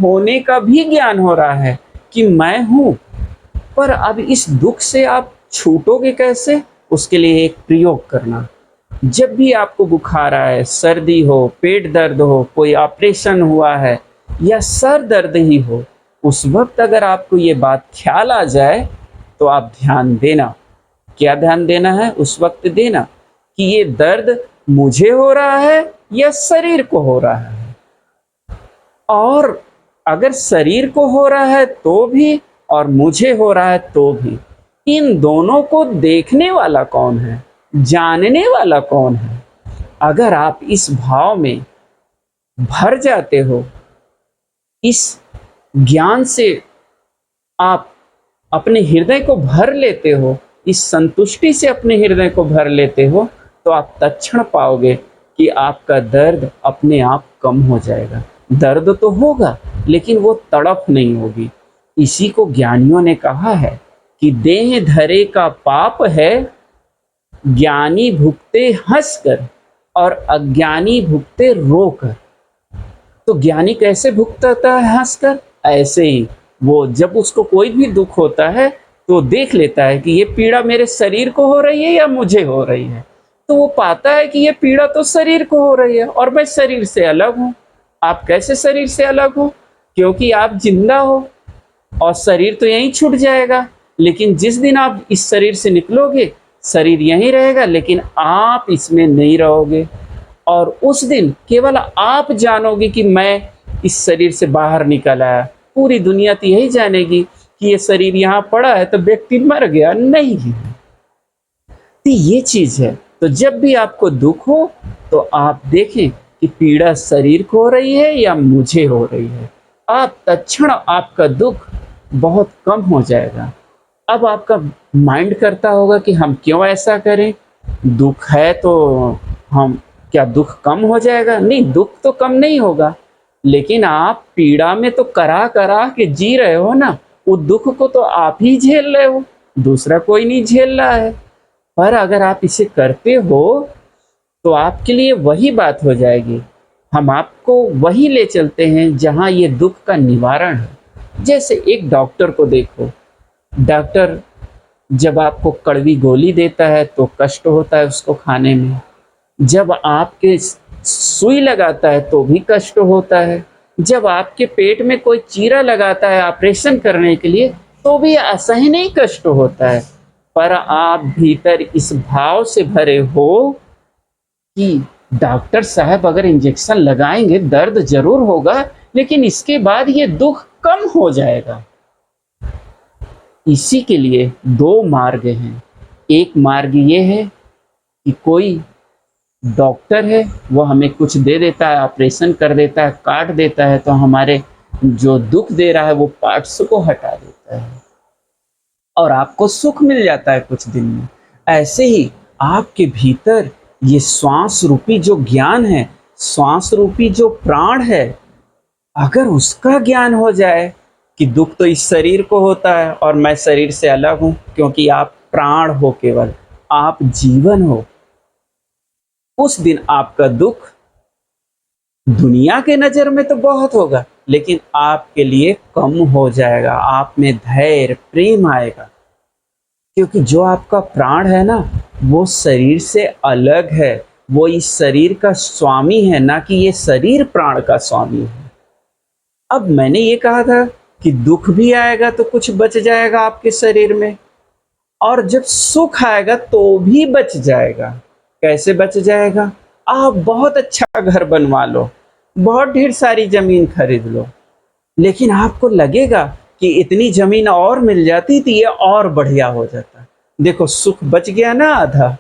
होने का भी ज्ञान हो रहा है कि मैं हूँ। पर अब इस दुख से आप छूटोगे कैसे? उसके लिए एक प्रयोग करना। जब भी आपको बुखार आए, सर्दी हो, पेट दर्द हो, कोई ऑपरेशन हुआ है या सर दर्द ही हो, उस वक़्त अगर आपको ये बात ख़्याल आ जाए, तो आप ध्यान देना। क्या ध्यान देना है? उस वक़्त देना कि ये दर्द मुझे हो रहा है या शरीर को हो रहा है? और अगर शरीर को हो रहा है तो भी और मुझे हो रहा है तो भी, इन दोनों को देखने वाला कौन है? जानने वाला कौन है? अगर आप इस भाव में भर जाते हो, इस ज्ञान से आप अपने हृदय को भर लेते हो, इस संतुष्टि से अपने हृदय को भर लेते हो, तो आप तत्क्षण पाओगे कि आपका दर्द अपने आप कम हो जाएगा। दर्द तो होगा, लेकिन वो तड़प नहीं होगी। इसी को ज्ञानियों ने कहा है कि देह धरे का पाप है, ज्ञानी भुगते हँसकर और अज्ञानी भुगते रोकर। तो ज्ञानी कैसे भुगतता है? हँसकर। ऐसे ही वो जब उसको कोई भी दुख होता है तो देख लेता है कि ये पीड़ा मेरे शरीर को हो रही है या मुझे हो रही है। तो वो पाता है कि ये पीड़ा तो शरीर को हो रही है और मैं शरीर से अलग हूँ। आप कैसे शरीर से अलग हो? क्योंकि आप जिंदा हो और शरीर तो यहीं छूट जाएगा। लेकिन जिस दिन आप इस शरीर से निकलोगे, शरीर यहीं रहेगा, लेकिन आप इसमें नहीं रहोगे। और उस दिन केवल आप जानोगे कि मैं इस शरीर से बाहर निकल आया। पूरी दुनिया तो यही जानेगी कि ये शरीर यहाँ पड़ा है तो व्यक्ति मर गया नहीं है। तो ये चीज़ है। तो जब भी आपको दुख हो तो आप देखें कि पीड़ा शरीर को हो रही है या मुझे हो रही है। आप तत्क्षण आपका दुख बहुत कम हो जाएगा। अब आपका माइंड करता होगा कि हम क्यों ऐसा करें? दुख है तो हम क्या दुख कम हो जाएगा? नहीं, दुख तो कम नहीं होगा, लेकिन आप पीड़ा में तो करा के जी रहे हो ना। वो दुख को तो आप ही झेल रहे हो, दूसरा कोई नहीं झेल रहा है। पर अगर आप इसे करते हो तो आपके लिए वही बात हो जाएगी। हम आपको वही ले चलते हैं जहाँ ये दुख का निवारण है। जैसे एक डॉक्टर को देखो, डॉक्टर जब आपको कड़वी गोली देता है तो कष्ट होता है उसको खाने में। जब आपके सुई लगाता है तो भी कष्ट होता है। जब आपके पेट में कोई चीरा लगाता है ऑपरेशन करने के लिए तो भी असहनीय कष्ट होता है। पर आप भीतर इस भाव से भरे हो कि डॉक्टर साहब अगर इंजेक्शन लगाएंगे दर्द जरूर होगा, लेकिन इसके बाद ये दुख कम हो जाएगा। इसी के लिए दो मार्ग हैं। एक मार्ग ये है कि कोई डॉक्टर है, वो हमें कुछ दे देता है, ऑपरेशन कर देता है, काट देता है, तो हमारे जो दुख दे रहा है वो पार्ट्स को हटा देता है और आपको सुख मिल जाता है कुछ दिन में। ऐसे ही आपके भीतर ये श्वास रूपी जो ज्ञान है, श्वास रूपी जो प्राण है, अगर उसका ज्ञान हो जाए कि दुख तो इस शरीर को होता है और मैं शरीर से अलग हूँ, क्योंकि आप प्राण हो, केवल आप जीवन हो। उस दिन आपका दुख दुनिया के नज़र में तो बहुत होगा, लेकिन आपके लिए कम हो जाएगा। आप में धैर्य, प्रेम आएगा, क्योंकि जो आपका प्राण है ना, वो शरीर से अलग है। वो इस शरीर का स्वामी है, ना कि ये शरीर प्राण का स्वामी है। अब मैंने ये कहा था कि दुख भी आएगा तो कुछ बच जाएगा आपके शरीर में, और जब सुख आएगा तो भी बच जाएगा। कैसे बच जाएगा? आप बहुत अच्छा घर बनवा लो, बहुत ढेर सारी जमीन खरीद लो, लेकिन आपको लगेगा कि इतनी जमीन और मिल जाती तो ये और बढ़िया हो जाता। देखो, सुख बच गया ना आधा।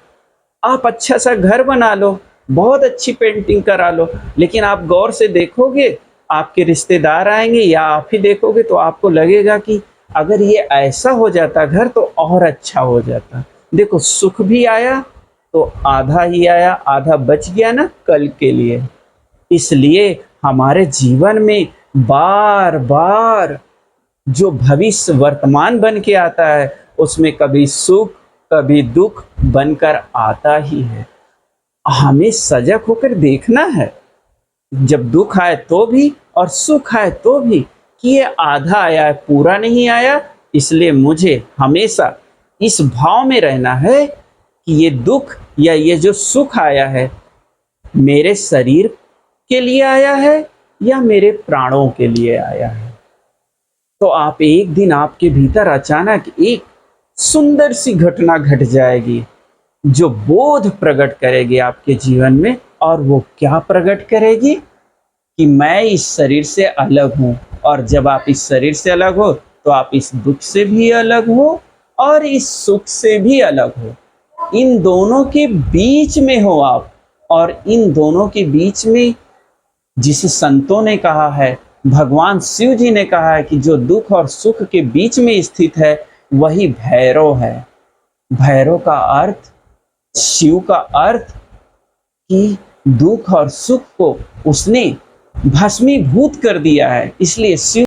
आप अच्छा सा घर बना लो, बहुत अच्छी पेंटिंग करा लो, लेकिन आप गौर से देखोगे, आपके रिश्तेदार आएंगे या आप ही देखोगे तो आपको लगेगा कि अगर ये ऐसा हो जाता घर तो और अच्छा हो जाता। देखो, सुख भी आया तो आधा ही आया, आधा बच गया ना कल के लिए। इसलिए हमारे जीवन में बार बार जो भविष्य वर्तमान बन के आता है, उसमें कभी सुख कभी दुख बनकर आता ही है। हमें सजग होकर देखना है। जब दुख आए तो भी और सुख आए तो भी कि ये आधा आया है, पूरा नहीं आया, इसलिए मुझे हमेशा इस भाव में रहना है कि ये दुख या ये जो सुख आया है मेरे शरीर के लिए आया है या मेरे प्राणों के लिए आया है। तो आप एक दिन आपके भीतर अचानक एक सुंदर सी घटना घट जाएगी जो बोध प्रकट करेगी आपके जीवन में। और वो क्या प्रकट करेगी कि मैं इस शरीर से अलग हूँ। और जब आप इस शरीर से अलग हो तो आप इस दुख से भी अलग हो और इस सुख से भी अलग हो। इन दोनों के बीच में हो आप। और इन दोनों के बीच में जिसे संतों ने कहा है, भगवान शिव जी ने कहा है कि जो दुख और सुख के बीच में स्थित है वही भैरव है। भैरव का अर्थ, शिव का अर्थ कि दुख और सुख को उसने भस्मीभूत कर दिया है, इसलिए शिव